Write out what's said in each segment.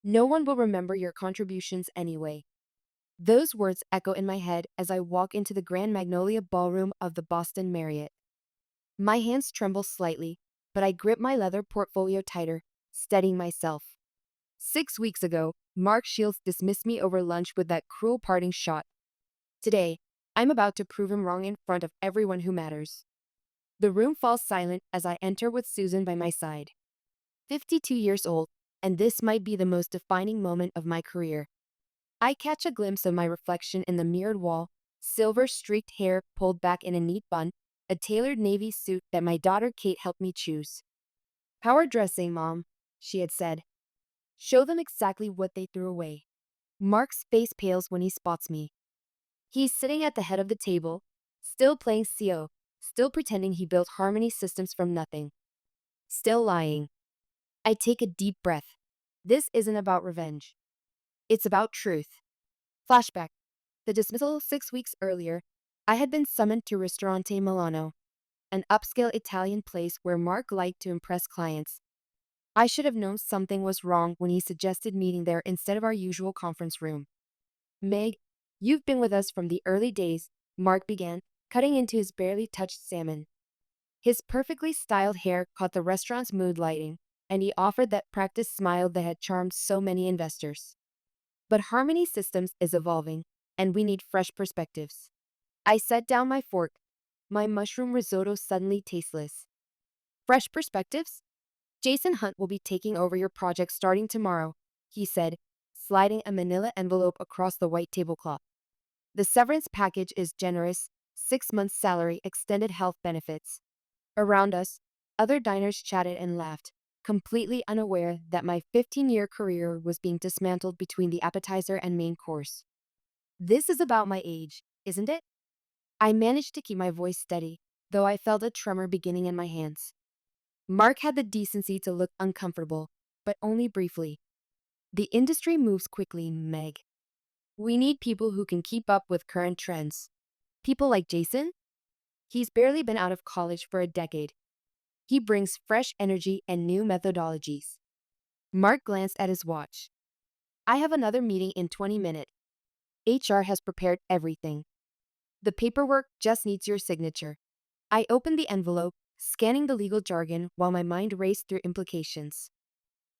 No one will remember your contributions anyway. Those words echo in my head as I walk into the Grand Magnolia Ballroom of the Boston Marriott. My hands tremble slightly, but I grip my leather portfolio tighter, steadying myself. 6 weeks ago, Mark Shields dismissed me over lunch with that cruel parting shot. Today, I'm about to prove him wrong in front of everyone who matters. The room falls silent as I enter with Susan by my side. 52 years old, and this might be the most defining moment of my career. I catch a glimpse of my reflection in the mirrored wall, silver streaked hair pulled back in a neat bun, a tailored navy suit that my daughter Kate helped me choose. "Power dressing, Mom," she had said. "Show them exactly what they threw away." Mark's face pales when he spots me. He's sitting at the head of the table, still playing CO, still pretending he built Harmony Systems from nothing, still lying. I take a deep breath. This isn't about revenge. It's about truth. Flashback. The dismissal 6 weeks earlier, I had been summoned to Ristorante Milano, an upscale Italian place where Mark liked to impress clients. I should have known something was wrong when he suggested meeting there instead of our usual conference room. "Meg, you've been with us from the early days," Mark began, cutting into his barely touched salmon. His perfectly styled hair caught the restaurant's mood lighting, and he offered that practiced smile that had charmed so many investors. "But Harmony Systems is evolving, and we need fresh perspectives." I set down my fork, my mushroom risotto suddenly tasteless. "Fresh perspectives? Jason Hunt will be taking over your project starting tomorrow," he said, sliding a manila envelope across the white tablecloth. "The severance package is generous: 6 months' salary, extended health benefits." Around us, other diners chatted and laughed, completely unaware that my 15-year career was being dismantled between the appetizer and main course. "This is about my age, isn't it?" I managed to keep my voice steady, though I felt a tremor beginning in my hands. Mark had the decency to look uncomfortable, but only briefly. "The industry moves quickly, Meg. We need people who can keep up with current trends." "People like Jason? He's barely been out of college for a decade. He brings fresh energy and new methodologies." Mark glanced at his watch. "I have another meeting in 20 minutes. HR has prepared everything. The paperwork just needs your signature." I opened the envelope, scanning the legal jargon while my mind raced through implications.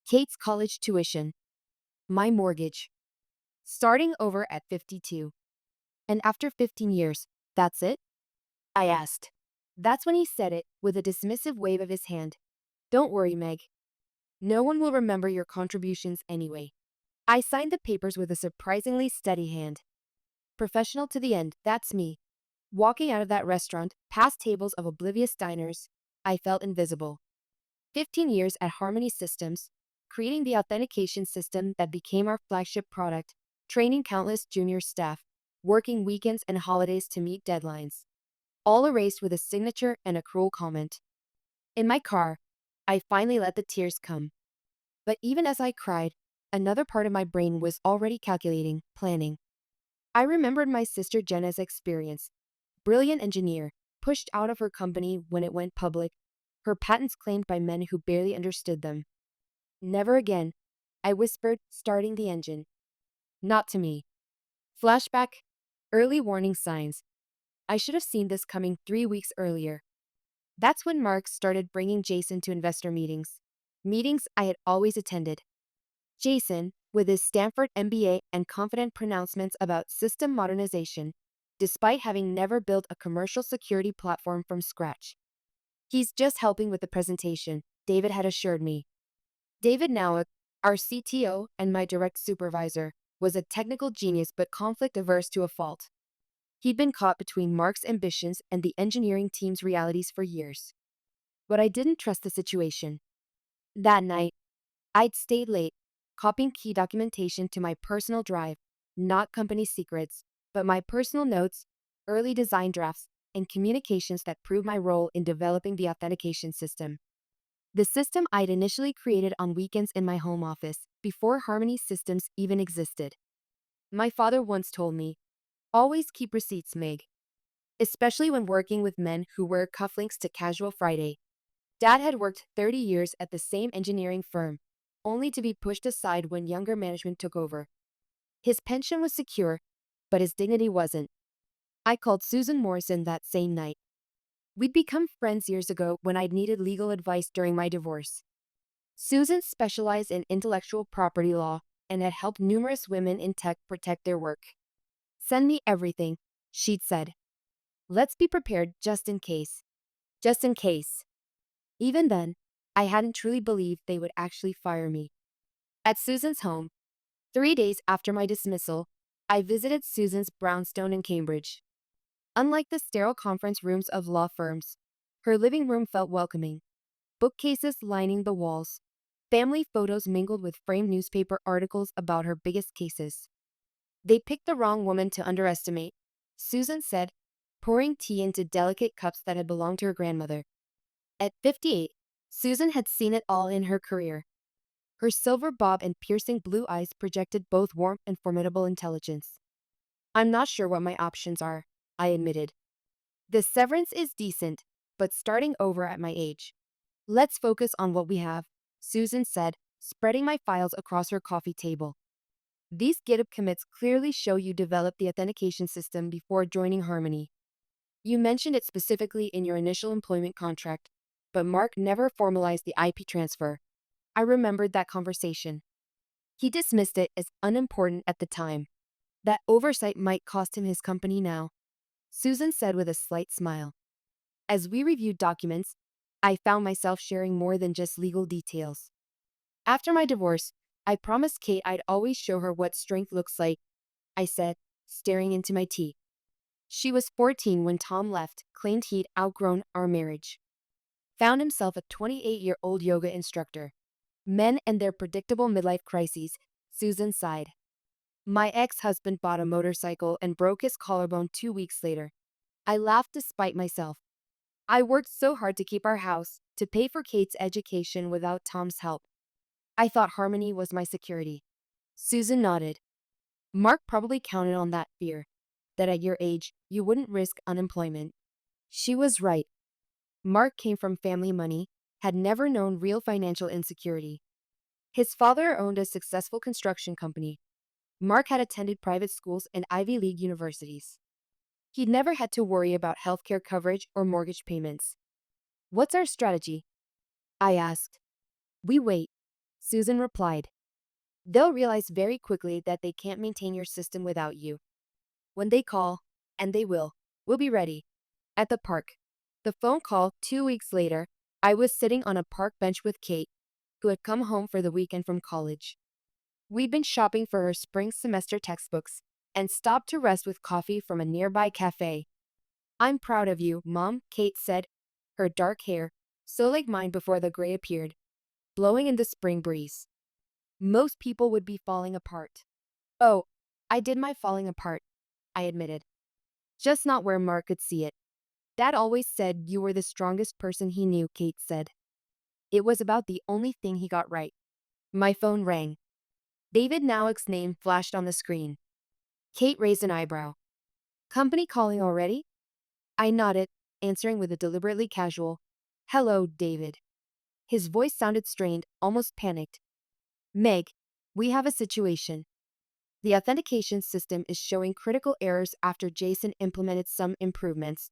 Kate's college tuition, my mortgage, starting over at 52. "And after 15 years, that's it?" I asked. That's when he said it, with a dismissive wave of his hand. "Don't worry, Meg. No one will remember your contributions anyway." I signed the papers with a surprisingly steady hand. Professional to the end, that's me. Walking out of that restaurant, past tables of oblivious diners, I felt invisible. 15 years at Harmony Systems, creating the authentication system that became our flagship product, training countless junior staff, working weekends and holidays to meet deadlines, all erased with a signature and a cruel comment. In my car, I finally let the tears come. But even as I cried, another part of my brain was already calculating, planning. I remembered my sister Jenna's experience. Brilliant engineer, pushed out of her company when it went public, her patents claimed by men who barely understood them. "Never again," I whispered, starting the engine. "Not to me." Flashback. Early warning signs. I should have seen this coming 3 weeks earlier. That's when Mark started bringing Jason to investor meetings. Meetings I had always attended. Jason, with his Stanford MBA and confident pronouncements about system modernization, despite having never built a commercial security platform from scratch. "He's just helping with the presentation," David had assured me. David Nowick, our CTO and my direct supervisor, was a technical genius but conflict averse to a fault. He'd been caught between Mark's ambitions and the engineering team's realities for years. But I didn't trust the situation. That night, I'd stayed late, copying key documentation to my personal drive, not company secrets, but my personal notes, early design drafts, and communications that proved my role in developing the authentication system. The system I'd initially created on weekends in my home office, before Harmony Systems even existed. My father once told me, "Always keep receipts, Meg," especially when working with men who wear cufflinks to Casual Friday. Dad had worked 30 years at the same engineering firm, only to be pushed aside when younger management took over. His pension was secure, but his dignity wasn't. I called Susan Morrison that same night. We'd become friends years ago when I'd needed legal advice during my divorce. Susan specialized in intellectual property law and had helped numerous women in tech protect their work. Send me everything, she'd said. Let's be prepared just in case. Just in case. Even then, I hadn't truly believed they would actually fire me. At Susan's home, 3 days after my dismissal, I visited Susan's brownstone in Cambridge. Unlike the sterile conference rooms of law firms, her living room felt welcoming. Bookcases lining the walls, family photos mingled with framed newspaper articles about her biggest cases. They picked the wrong woman to underestimate, Susan said, pouring tea into delicate cups that had belonged to her grandmother. At 58, Susan had seen it all in her career. Her silver bob and piercing blue eyes projected both warmth and formidable intelligence. I'm not sure what my options are, I admitted. The severance is decent, but starting over at my age. Let's focus on what we have, Susan said, spreading my files across her coffee table. These GitHub commits clearly show you developed the authentication system before joining Harmony. You mentioned it specifically in your initial employment contract, but Mark never formalized the IP transfer. I remembered that conversation. He dismissed it as unimportant at the time. That oversight might cost him his company now, Susan said with a slight smile. As we reviewed documents, I found myself sharing more than just legal details. After my divorce, I promised Kate I'd always show her what strength looks like, I said, staring into my tea. She was 14 when Tom left, claimed he'd outgrown our marriage. Found himself a 28-year-old yoga instructor. Men and their predictable midlife crises, Susan sighed. My ex-husband bought a motorcycle and broke his collarbone 2 weeks later. I laughed despite myself. I worked so hard to keep our house, to pay for Kate's education without Tom's help. I thought Harmony was my security. Susan nodded. Mark probably counted on that fear, that at your age, you wouldn't risk unemployment. She was right. Mark came from family money, had never known real financial insecurity. His father owned a successful construction company. Mark had attended private schools and Ivy League universities. He'd never had to worry about healthcare coverage or mortgage payments. What's our strategy? I asked. We wait, Susan replied. They'll realize very quickly that they can't maintain your system without you. When they call, and they will, we'll be ready. At the park. The phone call 2 weeks later, I was sitting on a park bench with Kate, who had come home for the weekend from college. We'd been shopping for her spring semester textbooks and stopped to rest with coffee from a nearby cafe. I'm proud of you, Mom, Kate said, her dark hair, so like mine before the gray appeared, blowing in the spring breeze. Most people would be falling apart. Oh, I did my falling apart, I admitted. Just not where Mark could see it. Dad always said you were the strongest person he knew, Kate said. It was about the only thing he got right. My phone rang. David Nowick's name flashed on the screen. Kate raised an eyebrow. Company calling already? I nodded, answering with a deliberately casual, "Hello, David." His voice sounded strained, almost panicked. Meg, we have a situation. The authentication system is showing critical errors after Jason implemented some improvements.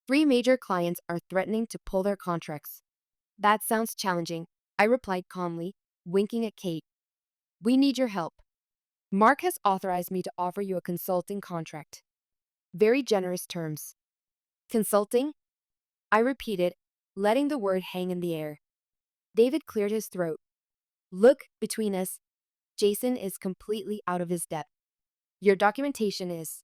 3 major clients are threatening to pull their contracts. That sounds challenging, I replied calmly, winking at Kate. We need your help. Mark has authorized me to offer you a consulting contract. Very generous terms. Consulting? I repeated, letting the word hang in the air. David cleared his throat. Look, between us, Jason is completely out of his depth. Your documentation is,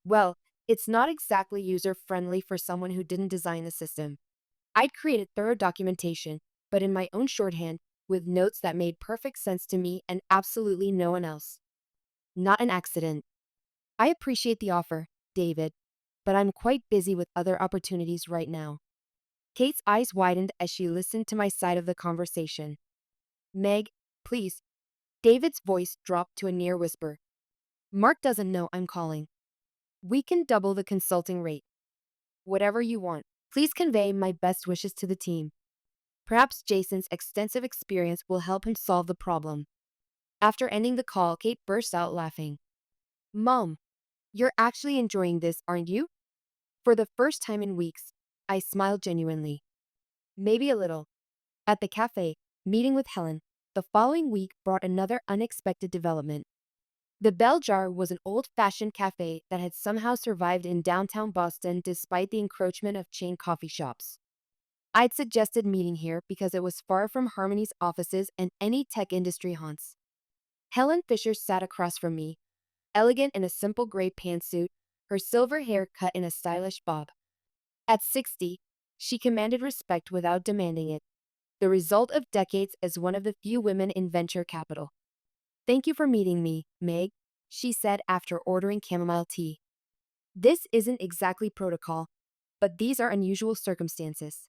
well, it's not exactly user-friendly for someone who didn't design the system. I'd created thorough documentation, but in my own shorthand, with notes that made perfect sense to me and absolutely no one else. Not an accident. I appreciate the offer, David, but I'm quite busy with other opportunities right now. Kate's eyes widened as she listened to my side of the conversation. Meg, please. David's voice dropped to a near whisper. Mark doesn't know I'm calling. We can double the consulting rate. Whatever you want. Please convey my best wishes to the team. Perhaps Jason's extensive experience will help him solve the problem. After ending the call, Kate burst out laughing. Mom, you're actually enjoying this, aren't you? For the first time in weeks, I smiled genuinely. Maybe a little. At the cafe, meeting with Helen, the following week brought another unexpected development. The Bell Jar was an old-fashioned cafe that had somehow survived in downtown Boston despite the encroachment of chain coffee shops. I'd suggested meeting here because it was far from Harmony's offices and any tech industry haunts. Helen Fisher sat across from me, elegant in a simple gray pantsuit, her silver hair cut in a stylish bob. At 60, she commanded respect without demanding it, the result of decades as one of the few women in venture capital. Thank you for meeting me, Meg, she said after ordering chamomile tea. This isn't exactly protocol, but these are unusual circumstances.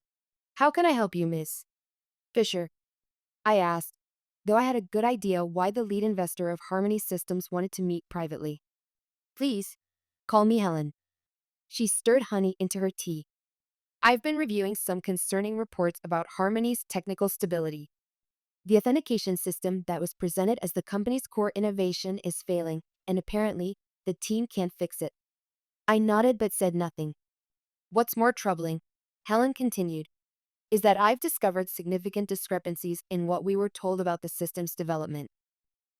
How can I help you, Miss Fisher? I asked, though I had a good idea why the lead investor of Harmony Systems wanted to meet privately. Please, call me Helen. She stirred honey into her tea. I've been reviewing some concerning reports about Harmony's technical stability. The authentication system that was presented as the company's core innovation is failing, and apparently, the team can't fix it. I nodded but said nothing. What's more troubling, Helen continued, is that I've discovered significant discrepancies in what we were told about the system's development.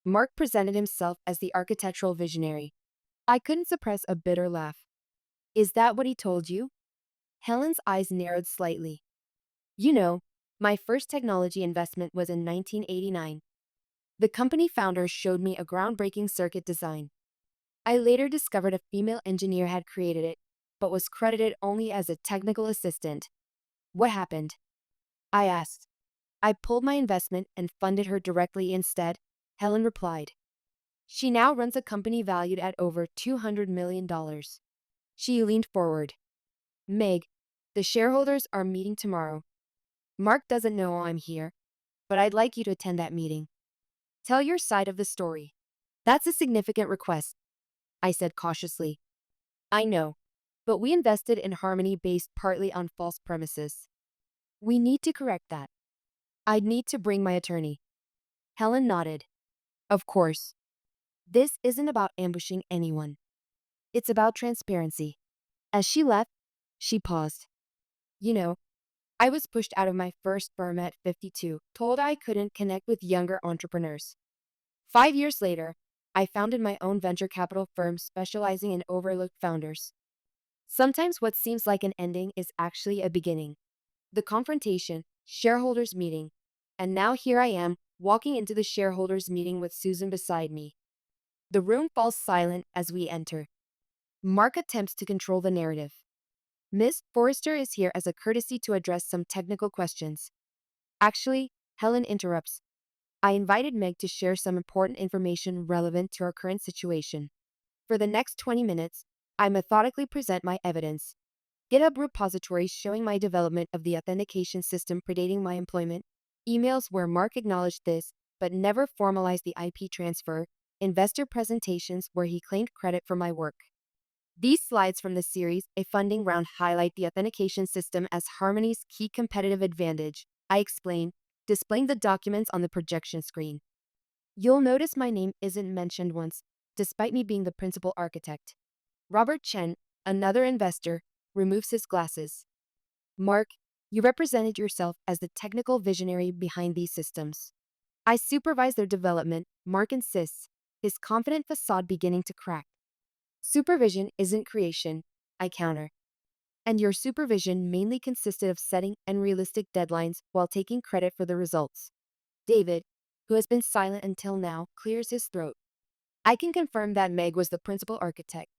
Mark presented himself as the architectural visionary. I couldn't suppress a bitter laugh. Is that what he told you? Helen's eyes narrowed slightly. You know, my first technology investment was in 1989. The company founder showed me a groundbreaking circuit design. I later discovered a female engineer had created it, but was credited only as a technical assistant. What happened? I asked. I pulled my investment and funded her directly instead, Helen replied. She now runs a company valued at over $200 million. She leaned forward. Meg, the shareholders are meeting tomorrow. Mark doesn't know I'm here, but I'd like you to attend that meeting. Tell your side of the story. That's a significant request, I said cautiously. I know, but we invested in Harmony based partly on false premises. We need to correct that. I'd need to bring my attorney. Helen nodded. Of course. This isn't about ambushing anyone. It's about transparency. As she left, she paused. You know, I was pushed out of my first firm at 52, told I couldn't connect with younger entrepreneurs. 5 years later, I founded my own venture capital firm specializing in overlooked founders. Sometimes what seems like an ending is actually a beginning. The confrontation, shareholders meeting, and now here I am, walking into the shareholders meeting with Susan beside me. The room falls silent as we enter. Mark attempts to control the narrative. Miss Forrester is here as a courtesy to address some technical questions. Actually, Helen interrupts. I invited Meg to share some important information relevant to our current situation. For the next 20 minutes, I methodically present my evidence. GitHub repositories showing my development of the authentication system predating my employment, emails where Mark acknowledged this but never formalized the IP transfer, investor presentations where he claimed credit for my work. These slides from the series, A Funding Round, highlight the authentication system as Harmony's key competitive advantage, I explain, displaying the documents on the projection screen. You'll notice my name isn't mentioned once, despite me being the principal architect. Robert Chen, another investor, removes his glasses. Mark, you represented yourself as the technical visionary behind these systems. I supervised their development, Mark insists, his confident facade beginning to crack. Supervision isn't creation, I counter. And your supervision mainly consisted of setting unrealistic deadlines while taking credit for the results. David, who has been silent until now, clears his throat. I can confirm that Meg was the principal architect.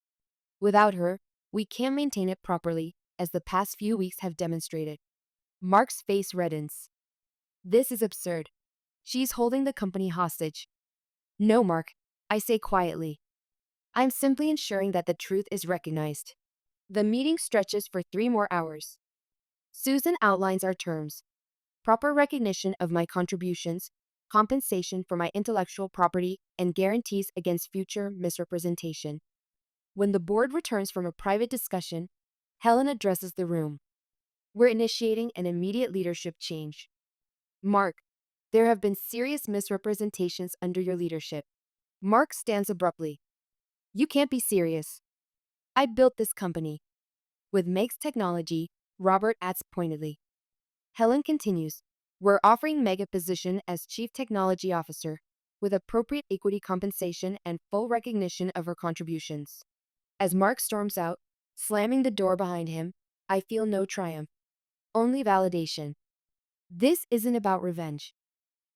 Without her, we can't maintain it properly, as the past few weeks have demonstrated. Mark's face reddens. This is absurd. She's holding the company hostage. No, Mark, I say quietly. I'm simply ensuring that the truth is recognized. The meeting stretches for 3 more hours. Susan outlines our terms. Proper recognition of my contributions, compensation for my intellectual property, and guarantees against future misrepresentation. When the board returns from a private discussion, Helen addresses the room. We're initiating an immediate leadership change. Mark, there have been serious misrepresentations under your leadership. Mark stands abruptly. You can't be serious. I built this company. With Meg's technology, Robert adds pointedly. Helen continues. We're offering Meg a position as Chief Technology Officer, with appropriate equity compensation and full recognition of her contributions. As Mark storms out, slamming the door behind him, I feel no triumph, only validation. This isn't about revenge.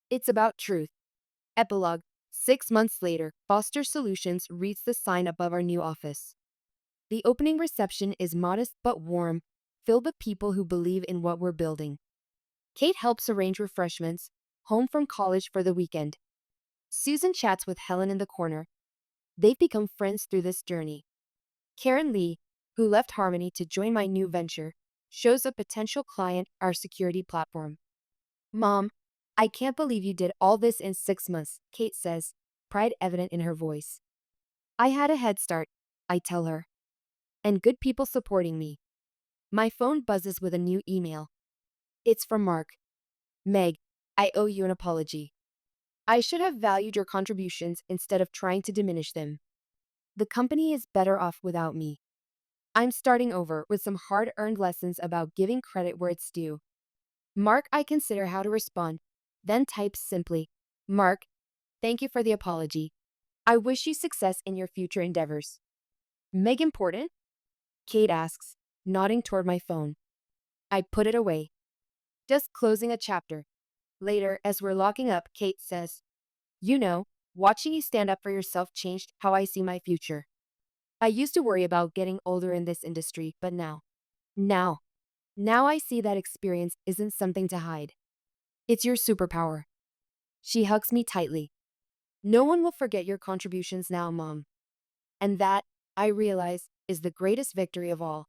It's about truth. Epilogue. 6 months later, Foster Solutions reads the sign above our new office. The opening reception is modest but warm, filled with people who believe in what we're building. Kate helps arrange refreshments, home from college for the weekend. Susan chats with Helen in the corner. They've become friends through this journey. Karen Lee, who left Harmony to join my new venture, shows a potential client our security platform. Mom, I can't believe you did all this in 6 months, Kate says, pride evident in her voice. I had a head start, I tell her. And good people supporting me. My phone buzzes with a new email. It's from Mark. Meg, I owe you an apology. I should have valued your contributions instead of trying to diminish them. The company is better off without me. I'm starting over with some hard-earned lessons about giving credit where it's due. Mark, I consider how to respond, then types simply, Mark, thank you for the apology. I wish you success in your future endeavors. Meg important? Kate asks, nodding toward my phone. I put it away. Just closing a chapter. Later, as we're locking up, Kate says, You know, watching you stand up for yourself changed how I see my future. I used to worry about getting older in this industry, but now, now I see that experience isn't something to hide. It's your superpower. She hugs me tightly. No one will forget your contributions now, Mom. And that, I realize, is the greatest victory of all.